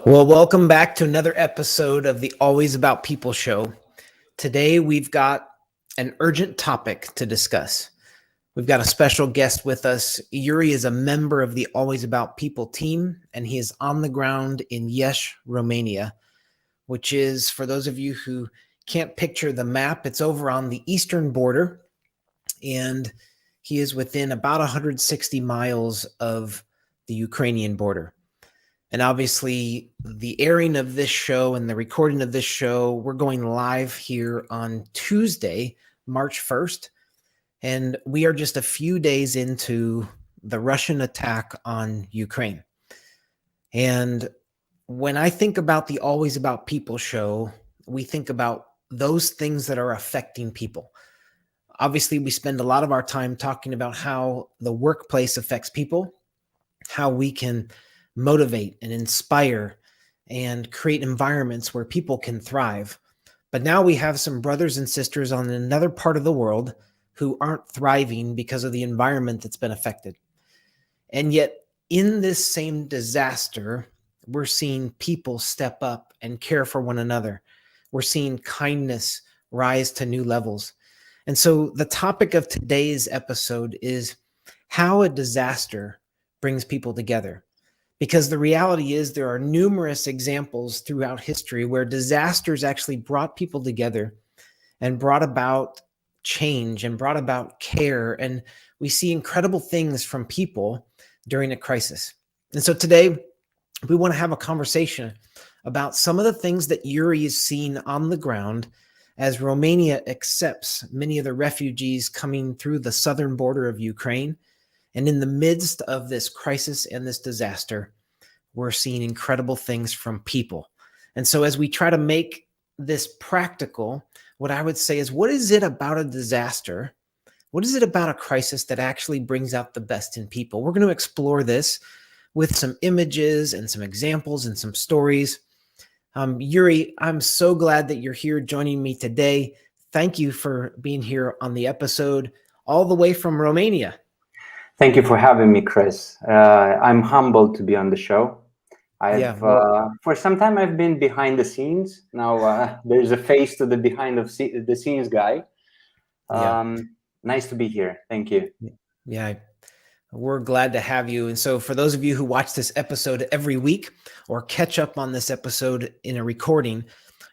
Well, welcome back to another episode of the Always About People show. Today, we've got an urgent topic to discuss. We've got a special guest with us. Iurie is a member of the Always About People team, and he is on the ground in Iași, Romania, which is, for those of you who can't picture the map, it's over on the eastern border, and he is within about 160 miles of the Ukrainian border. And obviously, the airing of this show and the recording of this show, we're going live here on Tuesday, March 1st. And we are just a few days into the Russian attack on Ukraine. And when I think about the Always About People show, we think about those things that are affecting people. Obviously, we spend a lot of our time talking about how the workplace affects people, how we can motivate and inspire and create environments where people can thrive. But now we have some brothers and sisters on another part of the world who aren't thriving because of the environment that's been affected. And yet, in this same disaster, we're seeing people step up and care for one another. We're seeing kindness rise to new levels. And so the topic of today's episode is how a disaster brings people together. Because the reality is there are numerous examples throughout history where disasters actually brought people together and brought about change and brought about care. And we see incredible things from people during a crisis. And so today we want to have a conversation about some of the things that Iurie is seeing on the ground as Romania accepts many of the refugees coming through the southern border of Ukraine. And in the midst of this crisis and this disaster, we're seeing incredible things from people. And so as we try to make this practical, what I would say is, what is it about a disaster? What is it about a crisis that actually brings out the best in people? We're going to explore this with some images and some examples and some stories. Iurie, I'm so glad that you're here joining me today. Thank you for being here on the episode all the way from Romania. Thank you for having me, Chris. I'm humbled to be on the show. For some time I've been behind the scenes. Now there's a face to the behind of the scenes guy. Nice to be here. Thank you. Yeah, we're glad to have you. And so for those of you who watch this episode every week or catch up on this episode in a recording,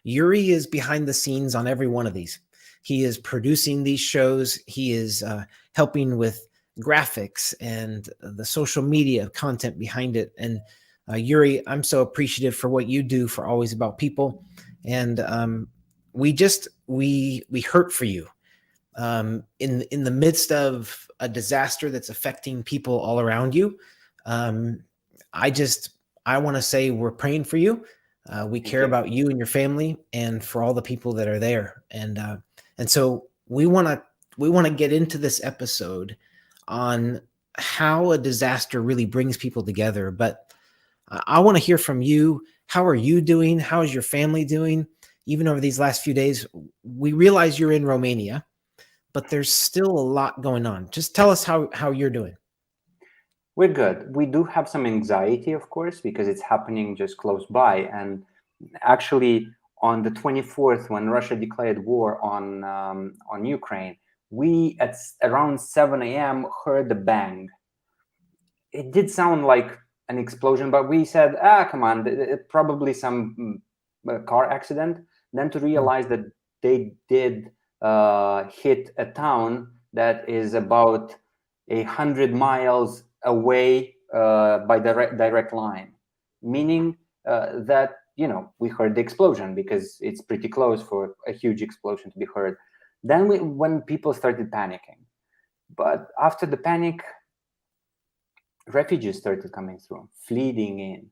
Iurie is behind the scenes on every one of these. He is producing these shows. He is helping with graphics and the social media content behind it. And Iurie, I'm so appreciative for what you do for Always About People. And we hurt for you in the midst of a disaster that's affecting people all around you. I want to say we're praying for you. We care about you and your family and for all the people that are there. And so we want to get into this episode on how a disaster really brings people together. But I want to hear from you. How are you doing? How is your family doing? Even over these last few days, we realize you're in Romania, but there's still a lot going on. Just tell us how you're doing. We're good. We do have some anxiety, of course, because it's happening just close by. And actually, on the 24th, when Russia declared war on Ukraine, we at around 7 a.m. heard the bang. It did sound like an explosion, but we said, come on, probably some car accident. Then to realize that they did hit a town that is about 100 miles away by direct line, meaning that, we heard the explosion because it's pretty close for a huge explosion to be heard. Then when people started panicking, but after the panic, refugees started coming through, fleeing in.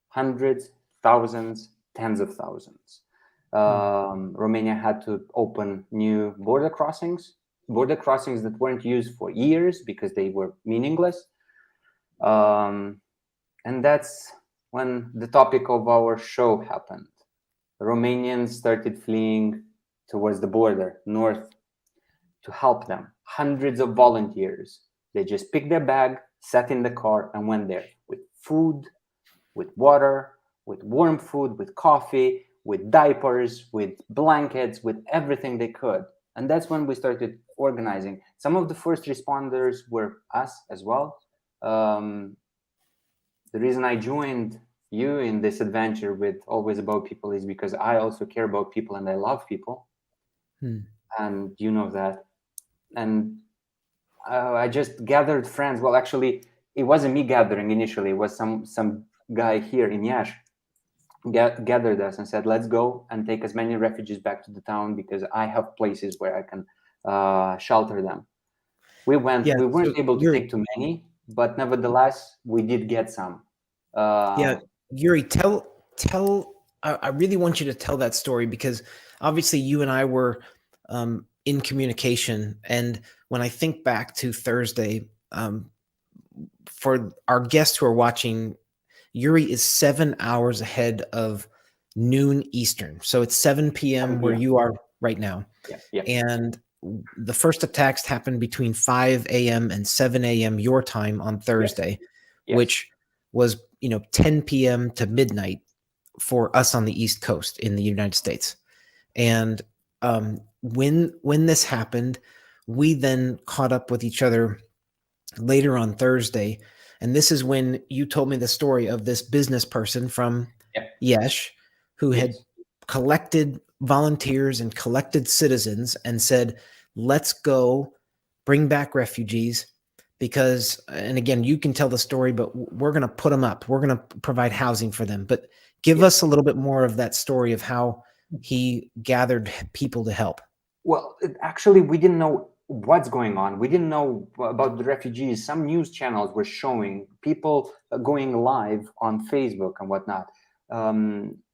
Hundreds, thousands, tens of thousands. Romania had to open new border crossings that weren't used for years because they were meaningless. And that's when the topic of our show happened. Romanians started fleeing towards the border, north, to help them. Hundreds of volunteers. They just picked their bag, sat in the car, and went there with food, with water, with warm food, with coffee, with diapers, with blankets, with everything they could. And that's when we started organizing. Some of the first responders were us as well. The reason I joined you in this adventure with Always About People is because I also care about people and I love people. And you know that. And I just gathered friends. Well, actually, it wasn't me gathering initially. It was some guy here in Iași gathered us and said, let's go and take as many refugees back to the town because I have places where I can shelter them. We went. Yeah, We weren't so able to take too many, but nevertheless, we did get some. Iurie, tell. I really want you to tell that story because obviously you and I were in communication, and when I think back to Thursday, for our guests who are watching, Iurie is 7 hours ahead of noon Eastern, so it's 7 p.m. where you are right now. Yeah. And the first attacks happened between 5 a.m. and 7 a.m. your time on Thursday, Yes. which was 10 p.m. to midnight for us on the East Coast in the United States. And when this happened, we then caught up with each other later on Thursday, and this is when you told me the story of this business person from Iași who had collected volunteers and collected citizens and said, let's go bring back refugees because, and again, you can tell the story, but we're going to put them up. We're going to provide housing for them. But give us a little bit more of that story of how he gathered people to help. Well, actually, we didn't know what's going on. We didn't know about the refugees. Some news channels were showing people going live on Facebook and whatnot.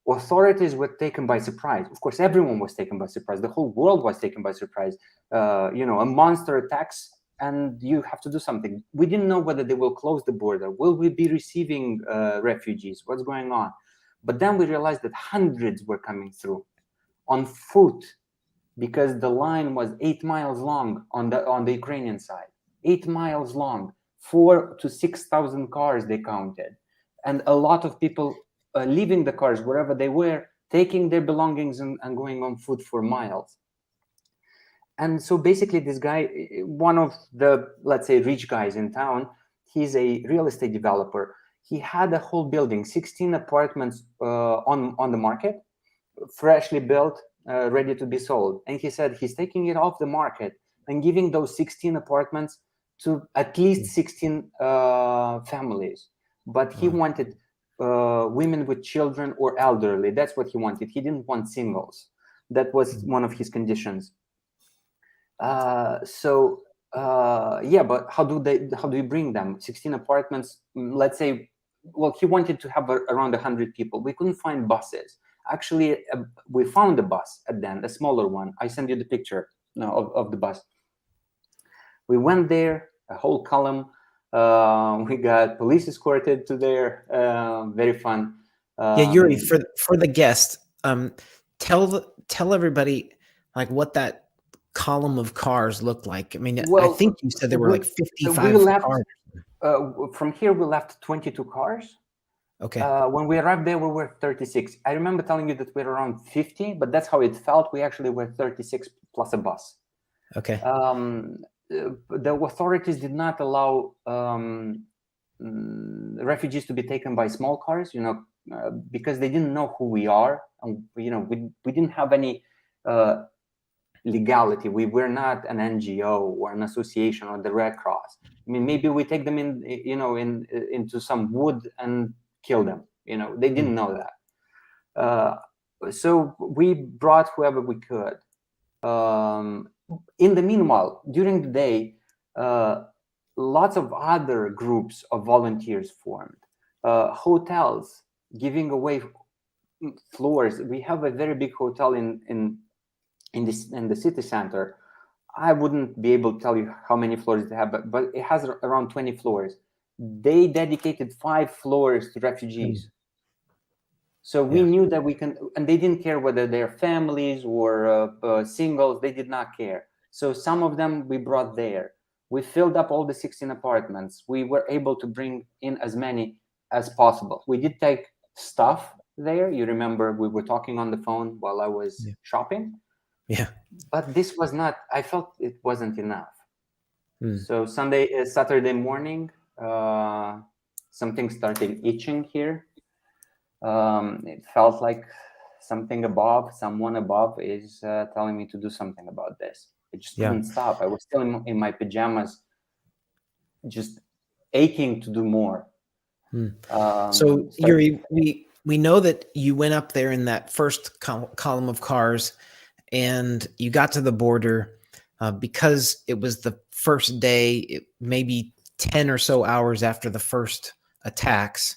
Authorities were taken by surprise. Of course, everyone was taken by surprise. The whole world was taken by surprise. A monster attacks and you have to do something. We didn't know whether they will close the border. Will we be receiving refugees? What's going on? But then we realized that hundreds were coming through on foot, because the line was 8 miles long on the Ukrainian side. 8 miles long, 4,000 to 6,000 cars they counted, and a lot of people leaving the cars wherever they were, taking their belongings and going on foot for miles. And so basically this guy, one of the, let's say, rich guys in town, he's a real estate developer. He had a whole building, 16 apartments on the market, freshly built, ready to be sold. And he said he's taking it off the market and giving those 16 apartments to at least 16 families. But he wanted women with children or elderly. That's what he wanted. He didn't want singles. That was one of his conditions. But how do you bring them? 16 apartments, let's say, well, he wanted to have around 100 people. We couldn't find buses. Actually, we found a bus at the end, a smaller one. I sent you the picture of the bus. We went there, a whole column. We got police escorted to there. Very fun. Iurie, for the guest, tell everybody like what that column of cars looked like. I mean, I think you said there were like 55 cars. From here, we left 22 cars. Okay. When we arrived there, we were 36. I remember telling you that we were around 50, but that's how it felt. We actually were 36 plus a bus. Okay. The authorities did not allow refugees to be taken by small cars, because they didn't know who we are. And, we didn't have any legality. We were not an NGO or an association or the Red Cross. I mean, maybe we take them into some wood and kill them. They didn't know that. So we brought whoever we could. In the meanwhile, during the day, lots of other groups of volunteers formed. Hotels giving away floors. We have a very big hotel in the city center. I wouldn't be able to tell you how many floors they have, but it has around 20 floors. They dedicated 5 floors to refugees. So we knew that we can, and they didn't care whether they're families or singles. They did not care. So some of them we brought there. We filled up all the 16 apartments. We were able to bring in as many as possible. We did take stuff there. You remember we were talking on the phone while I was shopping. Yeah. But this was not, I felt it wasn't enough. Hmm. So Saturday morning, something started itching here. It felt like someone above is telling me to do something about this. It just Yeah. couldn't stop. I was still in my pajamas, just aching to do more. So Iurie, we know that you went up there in that first column of cars, and you got to the border because it was the first day, maybe 10 or so hours after the first attacks.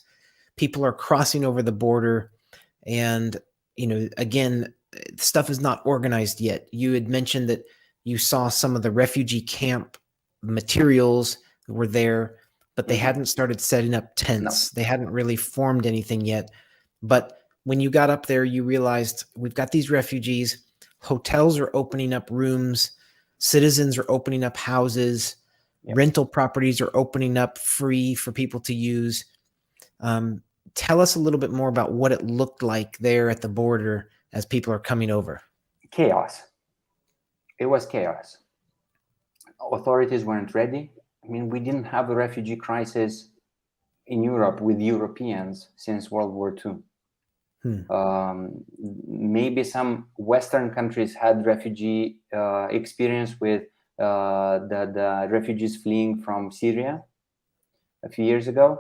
People are crossing over the border, and again, stuff is not organized yet. You had mentioned that you saw some of the refugee camp materials were there, but they hadn't started setting up tents. They hadn't really formed anything yet. But when you got up there, you realized we've got these refugees. Hotels are opening up rooms. Citizens are opening up houses. Rental properties are opening up free for people to use. Tell us a little bit more about what it looked like there at the border as people are coming over. Chaos. It was chaos. Authorities weren't ready. I mean, we didn't have a refugee crisis in Europe with Europeans since World War II. Maybe some Western countries had refugee experience with the refugees fleeing from Syria a few years ago,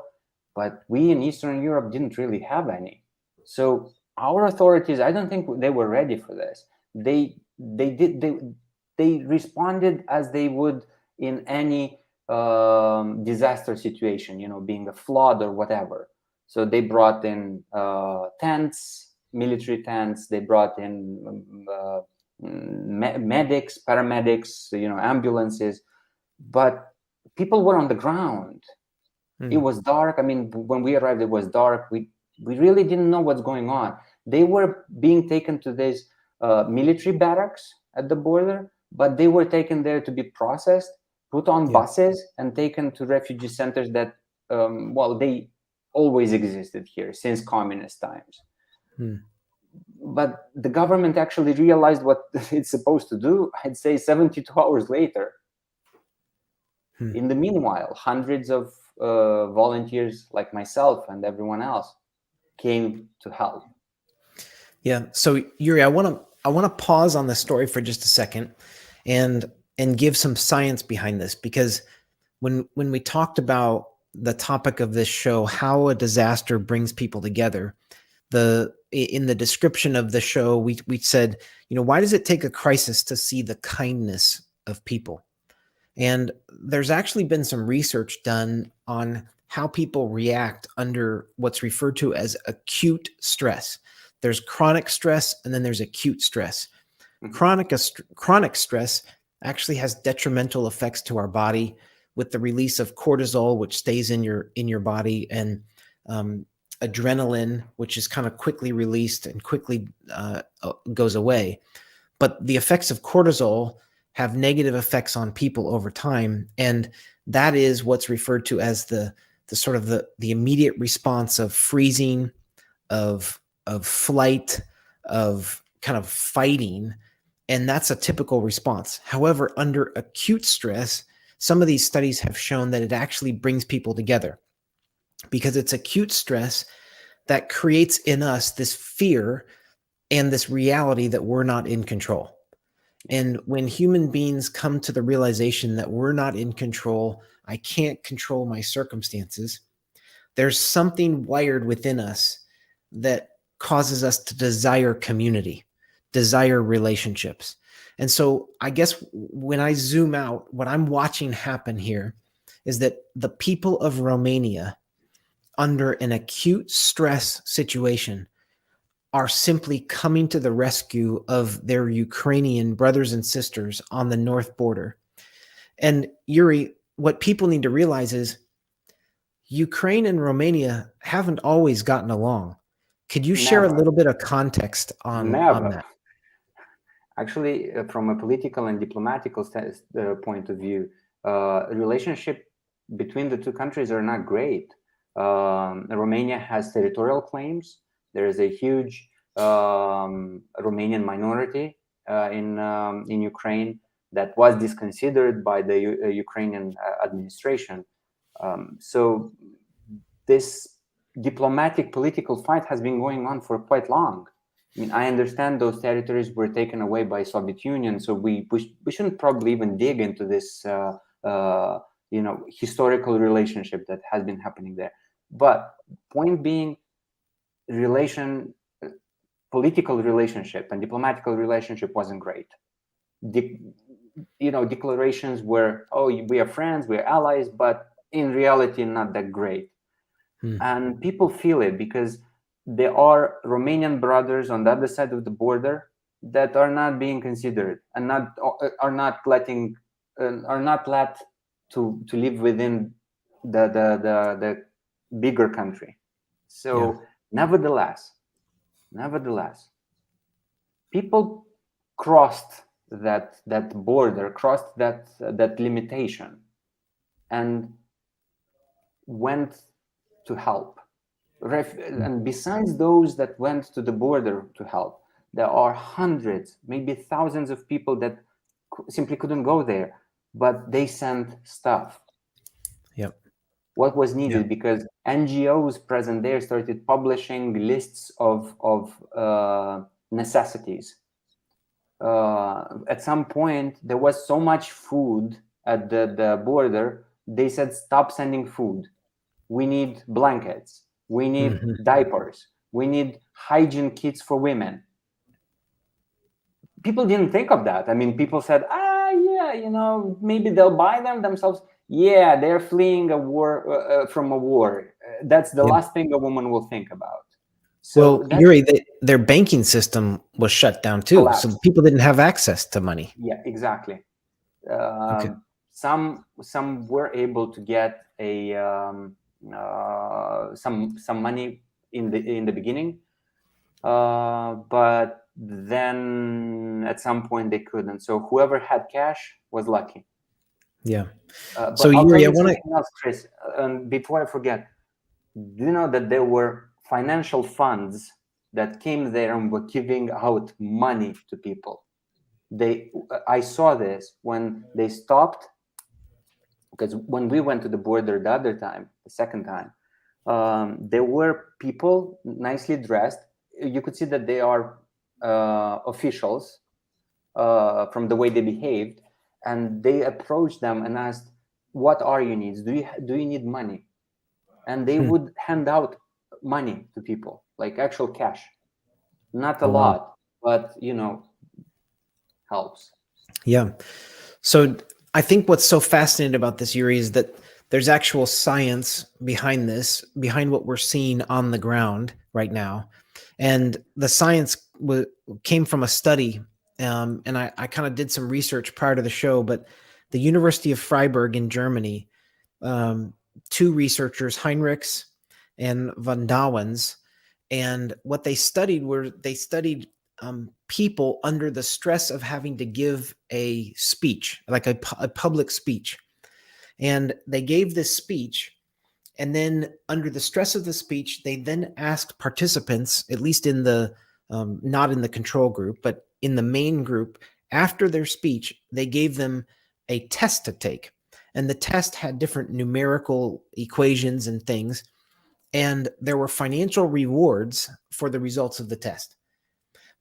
but we in Eastern Europe didn't really have any. So our authorities, I don't think they were ready for this. They responded as they would in any disaster situation, being a flood or whatever. So they brought in tents, military tents. They brought in medics, paramedics, ambulances. But people were on the ground. It was dark. I mean, when we arrived, it was dark. We really didn't know what's going on. They were being taken to these military barracks at the border, but they were taken there to be processed, put on buses, and taken to refugee centers that, they always existed here since communist times. But the government actually realized what it's supposed to do, I'd say 72 hours later. In the meanwhile, hundreds of volunteers like myself and everyone else came to help. Yeah. So Iurie, I want to pause on the story for just a second and give some science behind this, because when we talked about the topic of this show, how a disaster brings people together, in the description of the show, we said, why does it take a crisis to see the kindness of people? And there's actually been some research done on how people react under what's referred to as acute stress. There's chronic stress, and then there's acute stress. Chronic stress actually has detrimental effects to our body, with the release of cortisol, which stays in your body, and adrenaline, which is kind of quickly released and quickly goes away. But the effects of cortisol have negative effects on people over time, and that is what's referred to as the sort of the immediate response of freezing, of flight, of kind of fighting, and that's a typical response. However, under acute stress, some of these studies have shown that it actually brings people together, because it's acute stress that creates in us this fear and this reality that we're not in control. And when human beings come to the realization that we're not in control, I can't control my circumstances, there's something wired within us that causes us to desire community, desire relationships. And so I guess when I zoom out, what I'm watching happen here is that the people of Romania, under an acute stress situation, are simply coming to the rescue of their Ukrainian brothers and sisters on the north border. And Iurie, what people need to realize is Ukraine and Romania haven't always gotten along. Could you share a little bit of context on that? Actually, from a political and diplomatical point of view, relationship between the two countries are not great. Romania has territorial claims. There is a huge Romanian minority in Ukraine that was disconsidered by the Ukrainian administration. So this diplomatic political fight has been going on for quite long. I mean, I understand those territories were taken away by Soviet Union, so we shouldn't probably even dig into this historical relationship that has been happening there. But point being, political relationship and diplomatical relationship wasn't great. Declarations were, oh, we are friends, we are allies, but in reality, not that great. And people feel it because there are Romanian brothers on the other side of the border that are not being considered and are not let to live within the bigger country. So nevertheless, people crossed that border, crossed that limitation, and went to help. And besides those that went to the border to help, there are hundreds, maybe thousands of people that simply couldn't go there, but they sent stuff. What was needed, because NGOs present there started publishing lists of necessities. At some point, there was so much food at the border, they said, stop sending food. We need blankets. We need diapers. We need hygiene kits for women. People didn't think of that. I mean, people said, maybe they'll buy them themselves. Yeah, they're fleeing a war from a war. That's the last thing a woman will think about. So, Iurie, their banking system was shut down too. Collapsed. So people didn't have access to money. Yeah, exactly. Some were able to get some money in the beginning, but then at some point they couldn't. So whoever had cash was lucky. So Iurie, I want to else, Chris, before I forget, do you know that there were financial funds that came there and were giving out money to people? I saw this when they stopped, because when we went to the border the second time, there were people nicely dressed. You could see that they are officials from the way they behaved, and they approached them and asked, what are your needs? Do you need money? And they would hand out money to people, like actual cash. Not a lot, but helps. Yeah. So I think what's so fascinating about this, Iurie, is that there's actual science behind this, behind what we're seeing on the ground right now. And the science came from a study. And I kind of did some research prior to the show, but the University of Freiburg in Germany, two researchers, Heinrichs and Van Douwens, and what they studied people under the stress of having to give a speech, like a public speech. And they gave this speech, and then under the stress of the speech, they then asked participants, at least in the, not in the control group, but in the main group, after their speech, they gave them a test to take. And the test had different numerical equations and things. And there were financial rewards for the results of the test.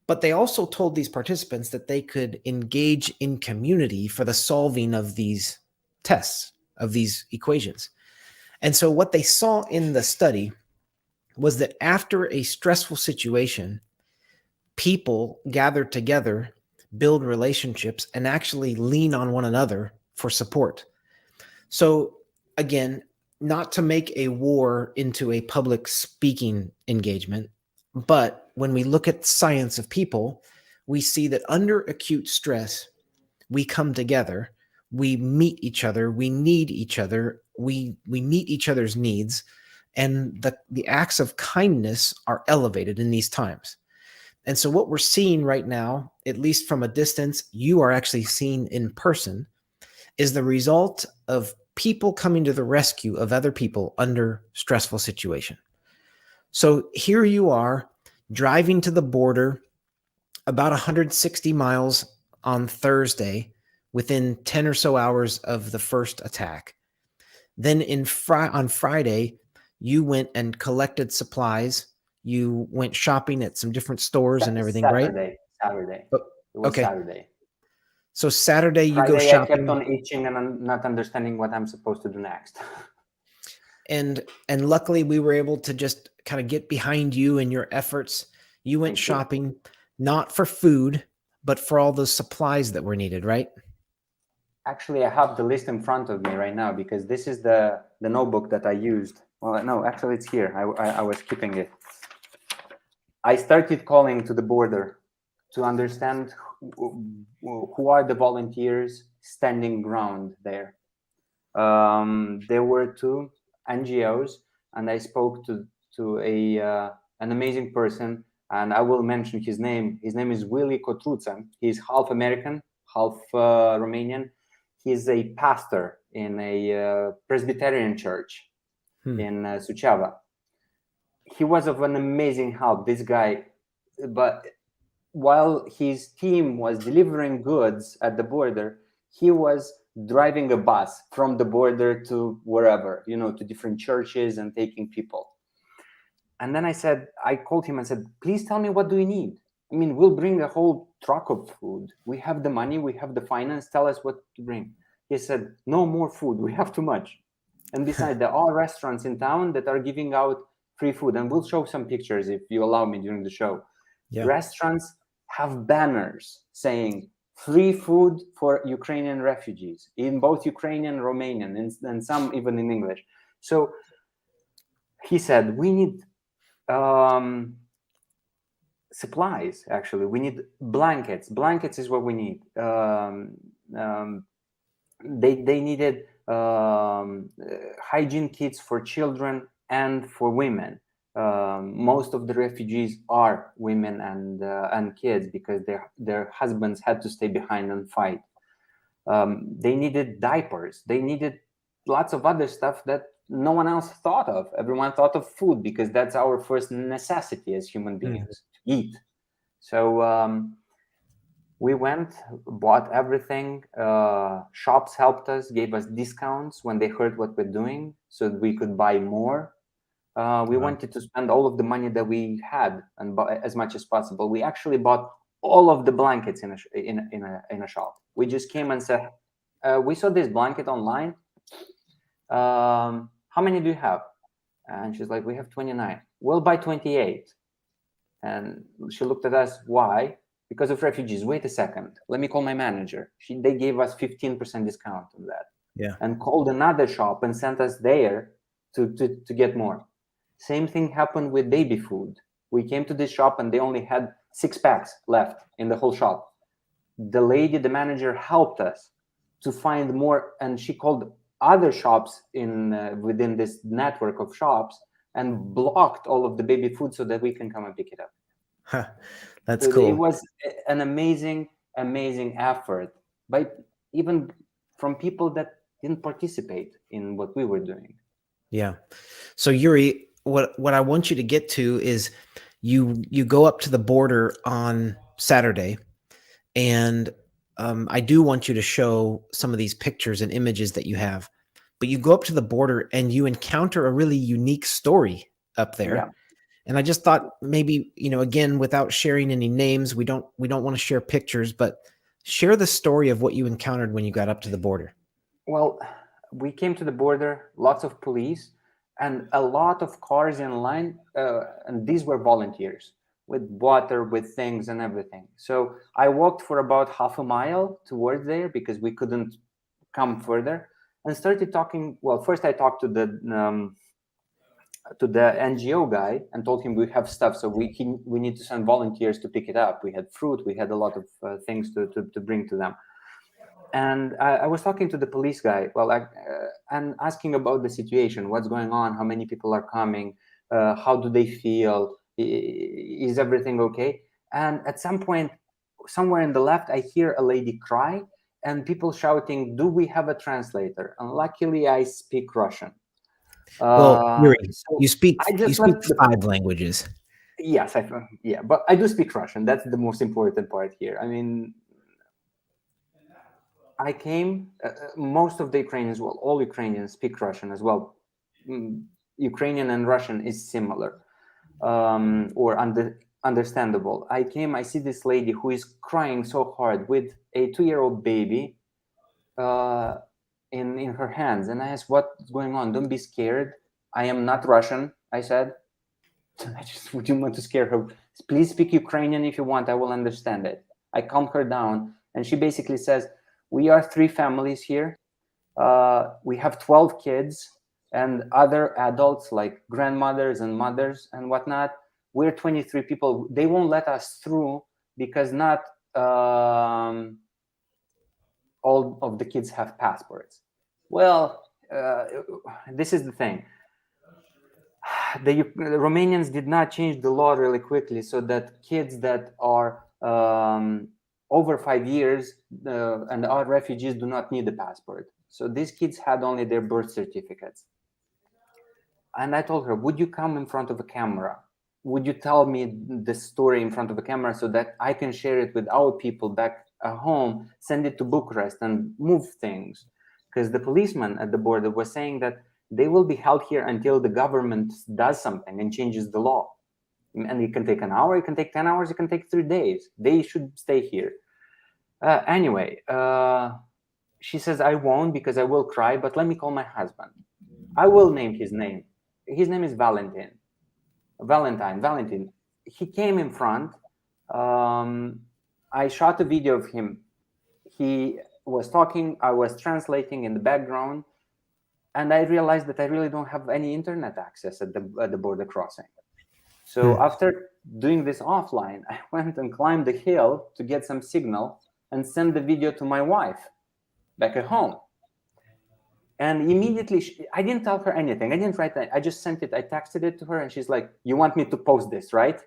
But they also told these participants that they could engage in community for the solving of these tests, of these equations. And so what they saw in the study was that after a stressful situation, people gather together, build relationships, and actually lean on one another for support. So again, not to make a war into a public speaking engagement, but when we look at science of people, we see that under acute stress, we come together, we meet each other, we need each other, we meet each other's needs, and the acts of kindness are elevated in these times. And so what we're seeing right now, at least from a distance, you are actually seeing in person, is the result of people coming to the rescue of other people under stressful situation. So here you are, driving to the border about 160 miles on Thursday, within 10 or so hours of the first attack. Then on Friday, you went and collected supplies. You went shopping at some different stores and everything, right? Saturday. Oh, It was okay. Saturday. So Saturday you go Friday, I kept shopping, on itching and I'm not understanding what I'm supposed to do next. and luckily we were able to just kind of get behind you and your efforts. You went Thank you. shopping, not for food, but for all those supplies that were needed, right? Actually, I have the list in front of me right now because this is the notebook that I used. Well, no, actually it's here. I was keeping it. I started calling to the border to understand who are the volunteers standing ground there. There were two NGOs, and I spoke to an amazing person, and I will mention his name. His name is Willie Kotruța. He's half American, half Romanian. He's a pastor in a Presbyterian church in Suceava. He was of an amazing help, this guy, but while his team was delivering goods at the border, he was driving a bus from the border to wherever, to different churches and taking people. And then I called him and said, please tell me, what do you need? I mean, we'll bring a whole truck of food. We have the money, we have the finance, tell us what to bring. He said, no more food, we have too much. And besides, there are restaurants in town that are giving out free food. And we'll show some pictures if you allow me during the show. Yeah. Restaurants have banners saying free food for Ukrainian refugees in both Ukrainian and Romanian, and some even in English. So he said, we need supplies, actually. We need blankets. Blankets is what we need. They needed hygiene kits for children and for women. Most of the refugees are women and kids because their husbands had to stay behind and fight. They needed diapers. They needed lots of other stuff that no one else thought of. Everyone thought of food because that's our first necessity as human beings, to eat. So we went, bought everything. Shops helped us, gave us discounts when they heard what we're doing so that we could buy more. We wanted to spend all of the money that we had and buy as much as possible. We actually bought all of the blankets in a shop. We just came and said, we saw this blanket online. How many do you have? And she's like, we have 29. We'll buy 28. And she looked at us. Why? Because of refugees. Wait a second. Let me call my manager. They gave us 15% discount on that. Yeah. And called another shop and sent us there to get more. Same thing happened with baby food. We came to this shop and they only had 6 packs left in the whole shop. The lady, the manager, helped us to find more, and she called other shops within this network of shops and blocked all of the baby food so that we can come and pick it up. Huh, that's so cool. It was an amazing effort, but even from people that didn't participate in what we were doing. Yeah. So Iurie, what I want you to get to is you go up to the border on Saturday, and I do want you to show some of these pictures and images that you have. But you go up to the border and you encounter a really unique story up there. Yeah. And I just thought maybe, again, without sharing any names, we don't want to share pictures, but share the story of what you encountered when you got up to the border. Well, we came to the border, lots of police and a lot of cars in line. And these were volunteers with water, with things and everything. So I walked for about half a mile towards there because we couldn't come further, and started talking. Well, first I talked to the NGO guy and told him we have stuff, so we need to send volunteers to pick it up. We had fruit, we had a lot of things to bring to them. And I was talking to the police guy, and asking about the situation, what's going on, how many people are coming, how do they feel, is everything okay? And at some point, somewhere in the left, I hear a lady cry and people shouting, do we have a translator? And luckily, I speak Russian. Well, Iurie, so you speak I just 5 languages. Yes, yeah, but I do speak Russian. That's the most important part here. I mean, I came. Most of the Ukrainians, well, all Ukrainians speak Russian as well. Ukrainian and Russian is similar, or understandable. I came. I see this lady who is crying so hard with a 2-year-old baby uh, in her hands, and I asked, "What's going on? Don't be scared. I am not Russian," I said. I just wouldn't want to scare her. Please speak Ukrainian if you want. I will understand it. I calm her down, and she basically says, "We are 3 families here. We have 12 kids and other adults like grandmothers and mothers and whatnot. We're 23 people. They won't let us through because not all of the kids have passports." Well, this is the thing. The Romanians did not change the law really quickly, so that kids that are over 5 years and are refugees do not need a passport. So these kids had only their birth certificates. And I told her, would you come in front of a camera? Would you tell me the story in front of a camera so that I can share it with our people back at home, send it to Bucharest and move things? Because the policeman at the border was saying that they will be held here until the government does something and changes the law. And it can take an hour, it can take 10 hours, it can take 3 days. They should stay here. Anyway, she says, I won't because I will cry, but let me call my husband. I will name his name. His name is Valentine. He came in front. I shot a video of him. He was talking, I was translating in the background, and I realized that I really don't have any internet access at the border crossing. So after doing this offline, I went and climbed the hill to get some signal and sent the video to my wife back at home. And immediately, I didn't tell her anything. I didn't write that. I just sent it. I texted it to her, and she's like, "You want me to post this, right?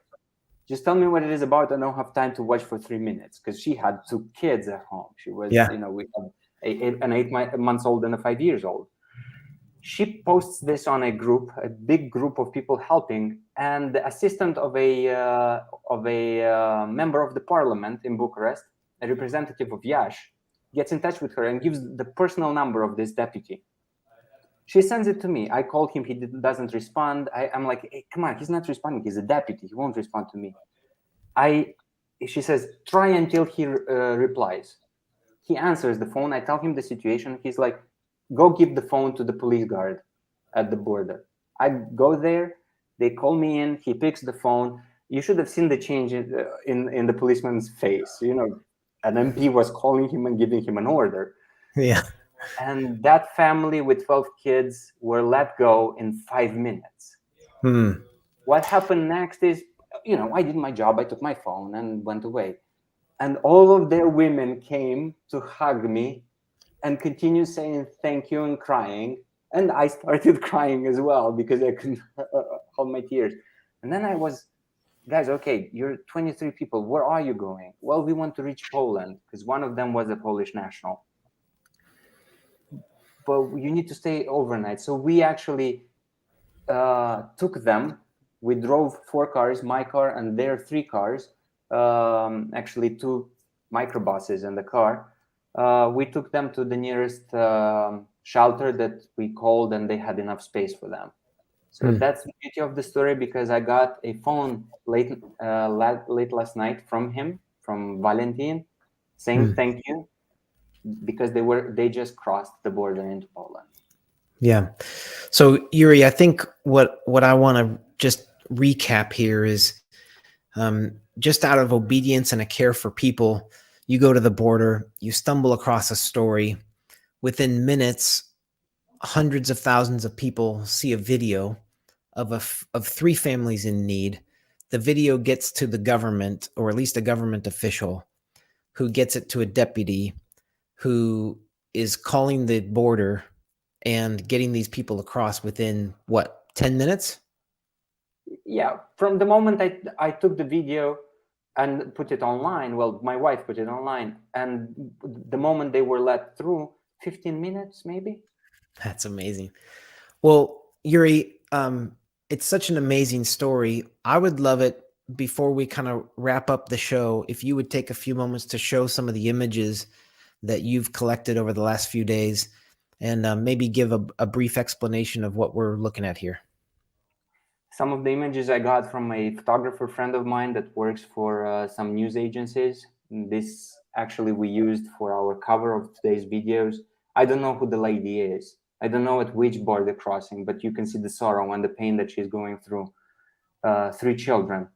Just tell me what it is about. I don't have time to watch for 3 minutes," because she had 2 kids at home. She was, Yeah. we have an 8-month-old and a 5-year-old. She posts this on a group, a big group of people helping, and the assistant of a member of the parliament in Bucharest, a representative of Yash, gets in touch with her and gives the personal number of this deputy. She sends it to me. I call him. He doesn't respond. I'm like, hey, come on, he's not responding. He's a deputy. He won't respond to me. She says, try until he replies. He answers the phone. I tell him the situation. He's like, go give the phone to the police guard at the border. I go there. They call me in. He picks the phone. You should have seen the change in the policeman's face. An MP was calling him and giving him an order. Yeah. And that family with 12 kids were let go in 5 minutes. What happened next is, I did my job. I took my phone and went away. And all of their women came to hug me and continue saying thank you and crying. And I started crying as well because I couldn't hold my tears. And then I was, guys, okay, you're 23 people. Where are you going? Well, we want to reach Poland because one of them was a Polish national. But you need to stay overnight. So we actually took them. We drove 4 cars, my car and their 3 cars, actually 2 microbuses and the car. We took them to the nearest shelter that we called, and they had enough space for them. So that's the beauty of the story, because I got a phone late last night from Valentin, saying thank you, because they just crossed the border into Poland. Yeah. So Iurie, I think what I want to just recap here is just out of obedience and a care for people, you go to the border, you stumble across a story. Within minutes, hundreds of thousands of people see a video of 3 families in need. The video gets to the government, or at least a government official, who gets it to a deputy who is calling the border and getting these people across within 10 minutes? Yeah, from the moment I took the video and put it online, well, my wife put it online, and the moment they were let through, 15 minutes maybe. That's amazing. Well, Iurie, it's such an amazing story. I would love it, before we kind of wrap up the show, if you would take a few moments to show some of the images that you've collected over the last few days, and maybe give a brief explanation of what we're looking at here. Some of the images I got from a photographer friend of mine that works for some news agencies. This actually we used for our cover of today's videos. I don't know who the lady is. I don't know at which border crossing, but you can see the sorrow and the pain that she's going through. 3 children.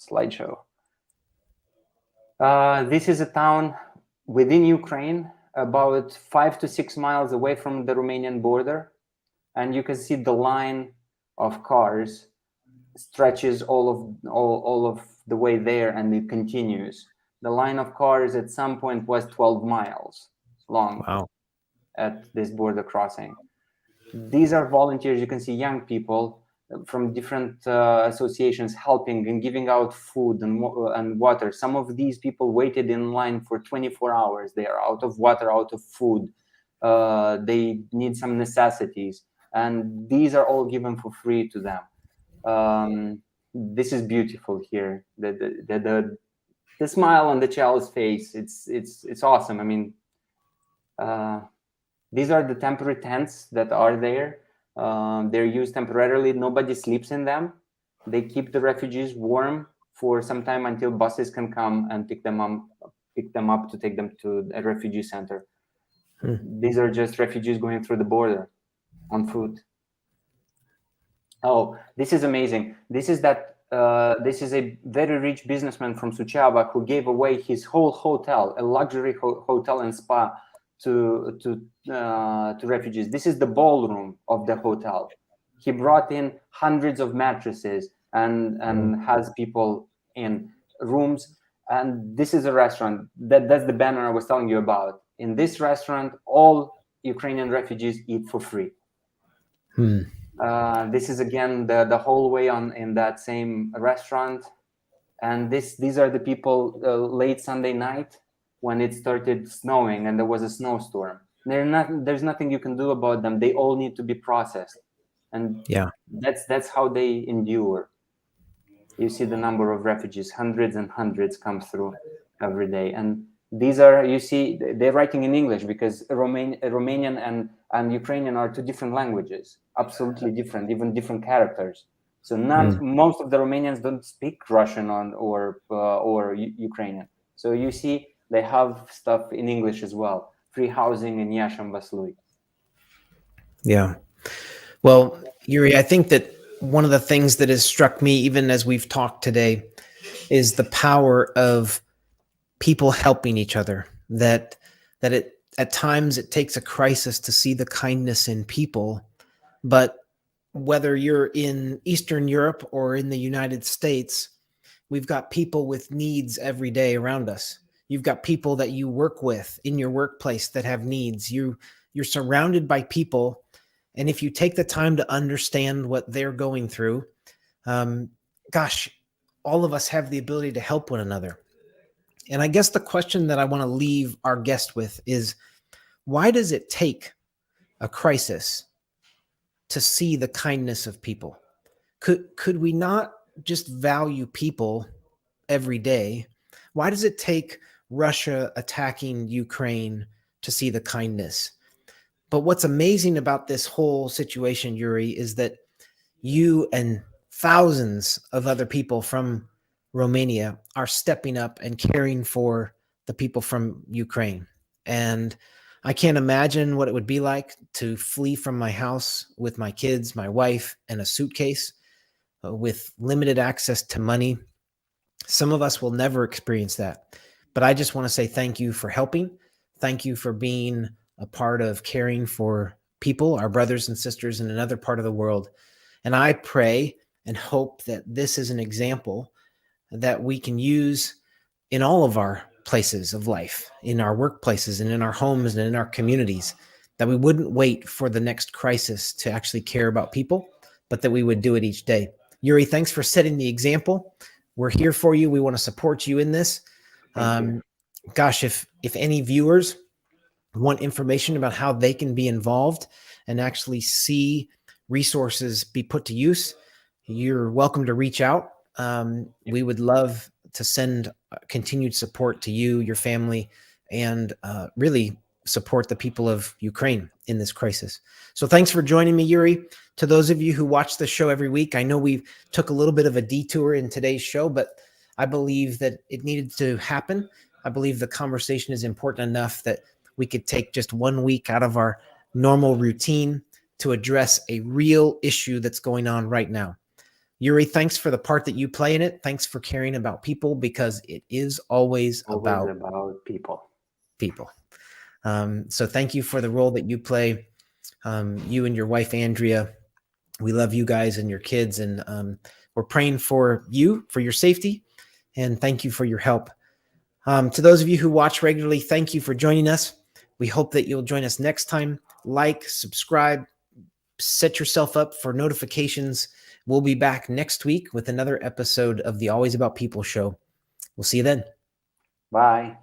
Slideshow. This is a town within Ukraine, about 5 to 6 miles away from the Romanian border. And you can see the line of cars stretches all of the way there, and it continues. The line of cars at some point was 12 miles long. Wow. At this border crossing. These are volunteers. You can see young people from different associations helping and giving out food and water. Some of these people waited in line for 24 hours. They are out of water, out of food. They need some necessities. And these are all given for free to them. This is beautiful here. The smile on the child's face, it's awesome. I mean, these are the temporary tents that are there. They're used temporarily. Nobody sleeps in them. They keep the refugees warm for some time until buses can come and pick them up to take them to a refugee center. These are just refugees going through the border on foot. Oh, this is amazing. This is a very rich businessman from Suceava who gave away his whole hotel, a luxury hotel and spa, to refugees. This is the ballroom of the hotel. He brought in hundreds of mattresses and has people in rooms. And this is a restaurant. That's the banner I was telling you about. In this restaurant, all Ukrainian refugees eat for free. This is again the hallway in that same restaurant. And these are the people late Sunday night when it started snowing and there was a snowstorm. There's nothing you can do about them. They all need to be processed. And yeah, that's how they endure. You see the number of refugees, hundreds and hundreds come through every day. And these are, you see, they're writing in English because Romanian and Ukrainian are 2 different languages, absolutely different, even different characters. So most of the Romanians don't speak Russian or Ukrainian. So you see, they have stuff in English as well. Free housing in Iași and Vaslui. Yeah. Well, Iurie, I think that one of the things that has struck me, even as we've talked today, is the power of people helping each other. That at times it takes a crisis to see the kindness in people, but whether you're in Eastern Europe or in the United States, we've got people with needs every day around us. You've got people that you work with in your workplace that have needs. You're surrounded by people, and if you take the time to understand what they're going through, gosh, all of us have the ability to help one another. And I guess the question that I want to leave our guest with is, why does it take a crisis to see the kindness of people? Could we not just value people every day? Why does it take Russia attacking Ukraine to see the kindness? But what's amazing about this whole situation, Iurie, is that you and thousands of other people from Romania are stepping up and caring for the people from Ukraine. And I can't imagine what it would be like to flee from my house with my kids, my wife, and a suitcase with limited access to money. Some of us will never experience that. But I just want to say thank you for helping. Thank you for being a part of caring for people, our brothers and sisters in another part of the world. And I pray and hope that this is an example that we can use in all of our places of life, in our workplaces and in our homes and in our communities, that we wouldn't wait for the next crisis to actually care about people, but that we would do it each day. Iurie, thanks for setting the example. We're here for you. We want to support you in this. Gosh, if any viewers want information about how they can be involved and actually see resources be put to use, you're welcome to reach out. We would love to send continued support to you, your family, and really support the people of Ukraine in this crisis. So thanks for joining me, Iurie. To those of you who watch the show every week, I know we took a little bit of a detour in today's show, but I believe that it needed to happen. I believe the conversation is important enough that we could take just 1 week out of our normal routine to address a real issue that's going on right now. Iurie, thanks for the part that you play in it. Thanks for caring about people, because it is always about people. So thank you for the role that you play. You and your wife, Andrea, we love you guys and your kids, and we're praying for you, for your safety, and thank you for your help. To those of you who watch regularly, thank you for joining us. We hope that you'll join us next time. Like, subscribe, set yourself up for notifications. We'll be back next week with another episode of the Always About People show. We'll see you then. Bye.